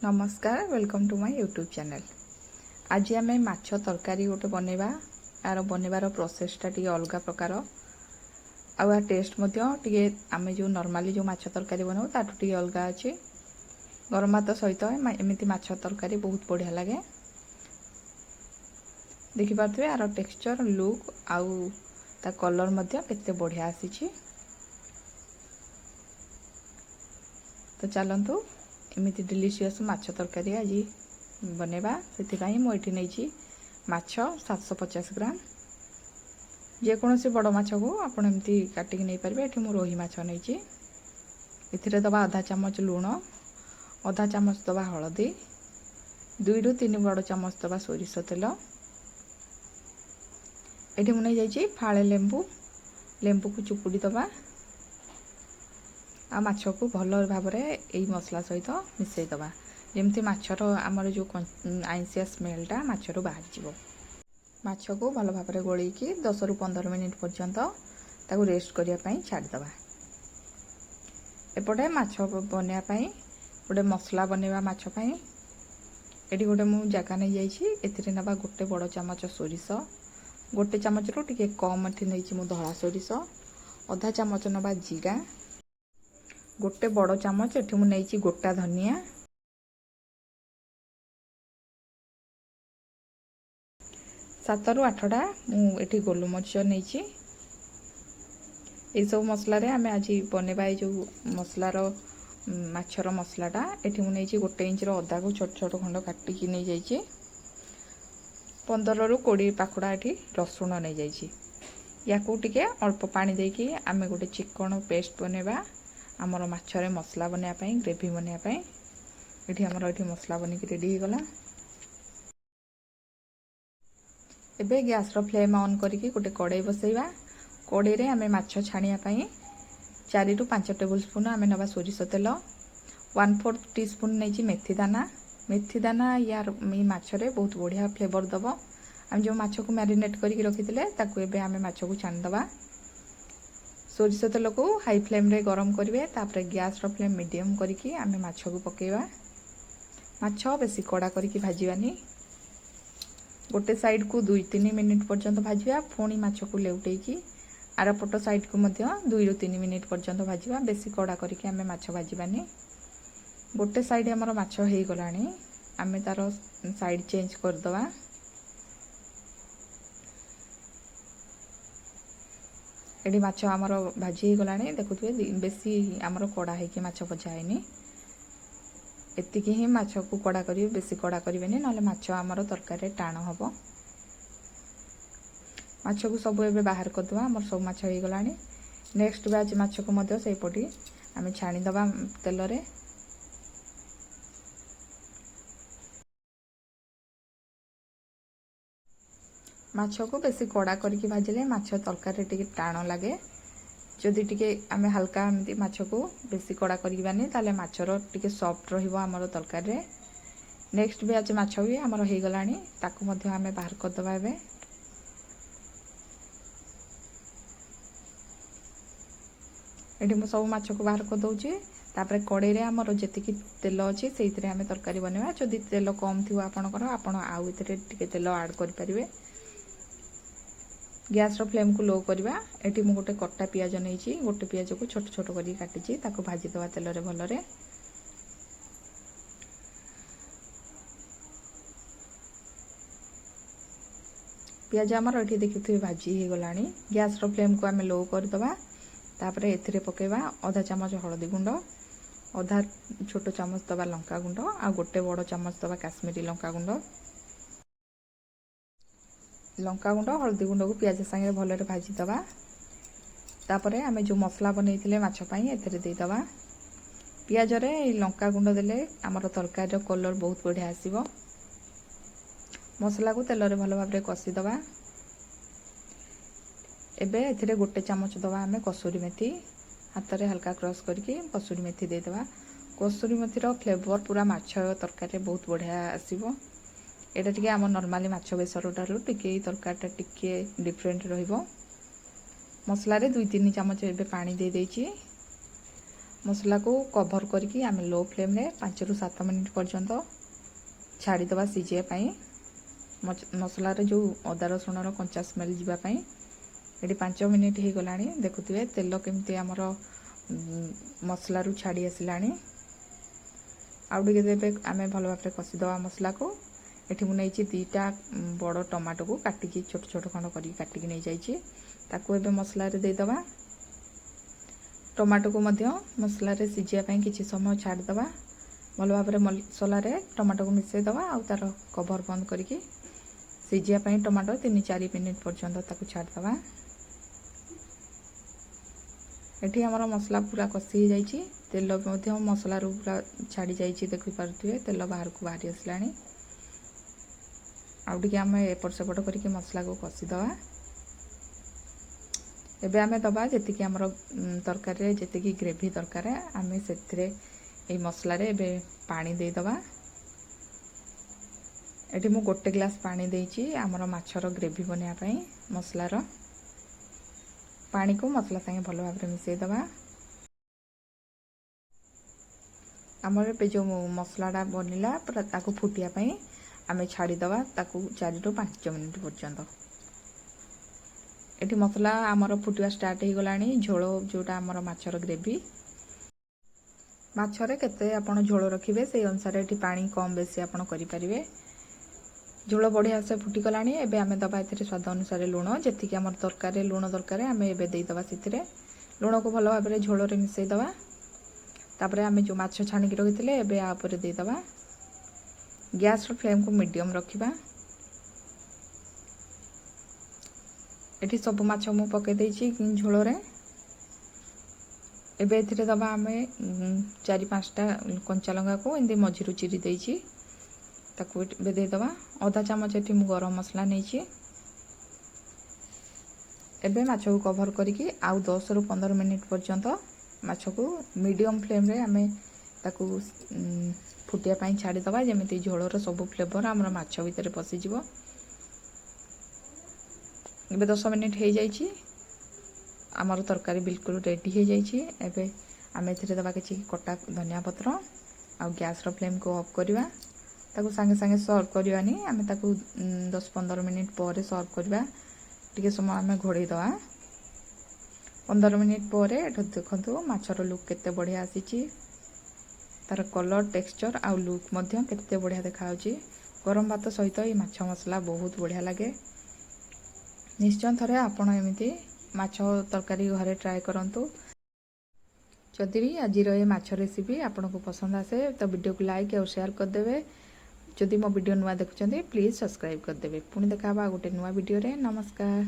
नमस्कार welcome to my YouTube channel. आज आम माछ तरकारी गोटे बनवा यार बनवार प्रोसेसटा टी अलग प्रकार आ टेस्ट टे आम जो नॉर्मली जो माछ तरकारी बनाऊ ताठू टी अलग अच्छी। गरम भात सहित एमती माछ तरकारी बहुत बढ़िया लगे। देखिपे यार टेक्सचर लुक आउ ता कलर केते बढ़िया आसी। तो चलतु एमती डिलीशियस माछ तरकारी आज बनवा से मुझे नहीं माछ 750 ग्राम जेकोसी बड़ माछ को आप एमती काटिक नहीं पारे। ये मुझे रोही माछ नहीं इथिरे दबा आधा चामच लुण, आधा चामच दबा हलदी, 2 ରୁ 3 बड़ चामच दबा सोरिष तेल। ये मुझे नहीं फाड़े लेंबू को चुपुड़ी दबा आ माछ को भल भाव यही मसला सहित मिसई दबा जमती माछर आमर जो आइंसिया स्मेलटा माछर बाहर जीव। माछ को भल भाव गोल 10 ରୁ 15 मिनिट पर्यंत ताकू रेस्ट करने छाड़ीदबा। एपटे माछ बनवाई गोटे मसला बनवा माछपाई ये गोटे मु जगह नहीं जाइए। एथिरे नबा गोटे बड़ चामच सोरिष, गोटे चामच रू टिके कम एठी नहीं मु धला सोरिष, आधा चामच नबा जीरा, गोटे बड़ चामच एठी मु नहीं गोटा धनिया, 7 ରୁ 8टा मुझे गोलमरीच नहीं। सब मसला आम आज बनवा जो मसलार माछर मसलाटा ये मुझे नहीं 1 इंच अदा को छोट छोट खंड काटिकी नहीं जाइए। 15 ରୁ 20 पाखुड़ा ये रसुण नहीं जाइए। या टिके अल्प पानी देकी आम गोटे चिकन पेस्ट बनवा आमर माछरे मसला बनवाई ग्रेवी बनवाई। ये आमर ये मसला बनिक रेडी हो गला। एबे गैस रो फ्लेम ऑन करके गोटे कड़ाई बसैवा। कड़ाई रे आमे माछ छाणिया पई 4 ରୁ 5 टेबल स्पून आमे नबा सोरिष तेल, 1/4 टीस्पून नहीं मेथी दाना यार माछरे बहुत बढ़िया फ्लेवर दब। आम जो माछ को मैरिनेट करके रखी ताकू एबे आमे माछ को छाणीदबा। सोरिष तेल को हाई फ्लेम रे गरम करेंगे, तापर गैस रो फ्लेम मीडियम करके आमे माछ को पकेवा। माछ बेसी कड़ा करके भाजवानी, गोटे साइड को 2-3 मिनिट पर्यंत भाजवा। पुणी माछ को लेउटेकी आरपट साइड को 2 ରୁ 3 मिनिट पर्यंत भाजवा। बेसी कड़ा करके आमे माछ भाजवानी। गोटे साइड आमर माछ हो गलानी, आमे तार साइड चेंज करदवा। एडी माछ आमर भाजी हो गलानी देखुथे बेसी आमर कड़ा है माछ भजा है। एतिकी ही माछ को कड़ा करिवे, बेसी कड़ा करिवेनी नले माछ आमर तरकारी टाण हबो। माछ को सब एबे बाहर करदवा। आमर सब माछ हो गलानी। नेक्स्ट बैच माछ को मध्य से पटी आमे छाणी दबा तेल रे। माछ को बेसी कड़ा करके भाजिले माछ तरकारी टिके टाण लगे। जदि टिके आमे हल्का एमती माछ को बेसी कड़ा करवानी ताले माछर टिके सॉफ्ट रहिबो आमर तरकारी रे। नेक्स्ट बैच माछ भी आमर हो गलानी, ताकू मध्य आमे बाहर करदबा। एबे एठी मु सब माछ को बाहर कर दउची। तापर कड़ाई रे आमर जेतिकी तेल अछि सेइतरे आमे तरकारी बनवा। जदि तेल कम थिवो आपनकर आपण आउ इतरे टिके तेल ऐड करि परिवे। गैस रो फ्लेम को लो करवा। एठी मु गोटे कट्टा पियाज नहीं, गोटे पियाज को छोट छोट करी काटिची ताको भाजी दवा तेल रे भल रे। पियाज आमर एठी देखिथिबे भाजी हो गलानी। गैस रो फ्लेम को आमे लो कर दवा। तापर एथिरे पकेवा आधा चामच हळदी गुंड, आधा छोट चामच दबा लंका गुंड आ गोटे बड़ चामच दबा काश्मीरी लंका गुंड। लंका गुंड हल्दी गुंड को पियाज संगे भलरे भाजी दबा। तापरे आमे जो मसला बनैथिले माछ पई एथिरे दे दबा। पियाज रे लंका गुंड देले आमर तरकारी रो कलर बहुत बढ़िया आसीबो। मसला को तेल रे भल भाबरे कसी दबा। एबे एथिरे गोटे चामच दबा आमे कसूरी मेथी, हाथ रे हल्का क्रश करके कसूरी मेथी दे दबा। कसूरी मेथी रो फ्लेवर पूरा माछ तरकारी रे बहुत बढ़िया आसीबो। एटा टिके आम नॉर्मली माछ बेसर ठारू टिके तरकारीटा टिके डिफरेंट रहिबो। मसला रे 2-3 चामच एबे पानी दे देइची। मसला को कभर करके आम लो फ्लेम रे 5 ରୁ 7 मिनिट पर्यंत छाड़ीदे सीझापी मसलार जो अदा रसुणर कंचा स्मेल जावाई। ये 5 मिनिट हो गला देखुए तेल केमती आमर मसलू छाड़ी आसला। आगे आम भल भाव कषिदे मसला को। ये मुझे 2टा बड़ टमाटो को काटिकी छोट छोट खंड कर काटिकी नहीं जाइए मसला देदेबा। टमाटो को मसला सीझापी किसी समय छाड़ीदे भल भाव मसला टमाटो को मिसईदे आउ तार कभर बंद करके सीझापी टमाटो 3-4 मिनिट पर्यंत छाड़ीदे। ये आमर मसला पूरा कषि हो जाइए तेल मसला पूरा छाड़ी जाइए देखिपे तेल बाहर को बाहरी आसला। आउटे आम एपट सेपट करके मसला को कषिदे। एबे आमे दबा जी आमर तरकारी जी ग्रेवी दरकार आम से मसला एबे पानी देदेबा। ये मु 1 ग्लास पानी देइछि आमर माछर ग्रेवी बनाया मसलार पानी को मसला संगे भल भाव मिसईदे। आमर ए जो मसलाटा बनला पूरा ताकू फुटियापाई आम छाड़ीदे 4 ରୁ 5 मिनिट पर्यंत। ये मसला आमर फुटवा स्टार्ट हो गला झोल जोटा आमर माछर ग्रेवी माछरे केते आपण झोल रखिबे से अनुसार ये पानी कम बेसी आपण करि परिबे। झोल बढ़िया से फुटी गला एबे आमे दबा एथिरे स्वाद अनुसार लुण जेतिकी आमर तरकारी लुण दरकार आमे एबे देई दबा सिथिरे लुण को भल भाव झोल रे मिसई दबा। तापरे आमे जो माछ छाणी की रखिथिले एबे आ ऊपर देई दबा। गैस रो फ्लेम को मीडियम रखिबा। एठी सब माछ मु पके देइछि झोल रे। एबे एथिरे दबा आमे 4-5टा कंचा लंगा को एंदी मझिरु चिरी देइछि ताकू एबे दे दबा। आधा चामच एठी मु गरम मसला नेइछि। एबे माछ को कवर करके आउ 10 ରୁ 15 मिनिट पर्यंत माछ को मीडियम फ्लेम रे आमे ताकू फुटिया पाई छाड़ी दबा जेमिति झोलर सब फ्लेवर हमर माछ भीतर पसि जिवो। एबे 10 मिनिट हो जाइए आमर तरकारी बिल्कुल रेडी हो जाइए। एबे आम एथिरे दबा किछि कटा धनिया पत्र आउ गैस रो फ्लेम को ऑफ करवा ताकू संगे संगे सर्व करवानी आम ताकू 10-15 मिनिट पर सर्व करवा। टिके समय आम घोड़े दवा 15 मिनिट पर देखु माछर लुक केते बढ़िया आसी तार कलर टेक्सचर आउ लुक मध्य केते बढ़िया देखा गरम भात सहित ये माछ मसला बहुत बढ़िया लगे। निश्चय थरे आपण एमिति माछ तरकारी घरे ट्राए करंतु। जदि भी आज ये माछ रेसिपी आपन को पसंद आसे तो वीडियो को लाइक और शेयर कर देबे। जदि मो वीडियो नुआ देखुछन्ते प्लीज सब्सक्राइब कर देबे। पुणी देखा गोटे नुआ वीडियो रे। नमस्कार।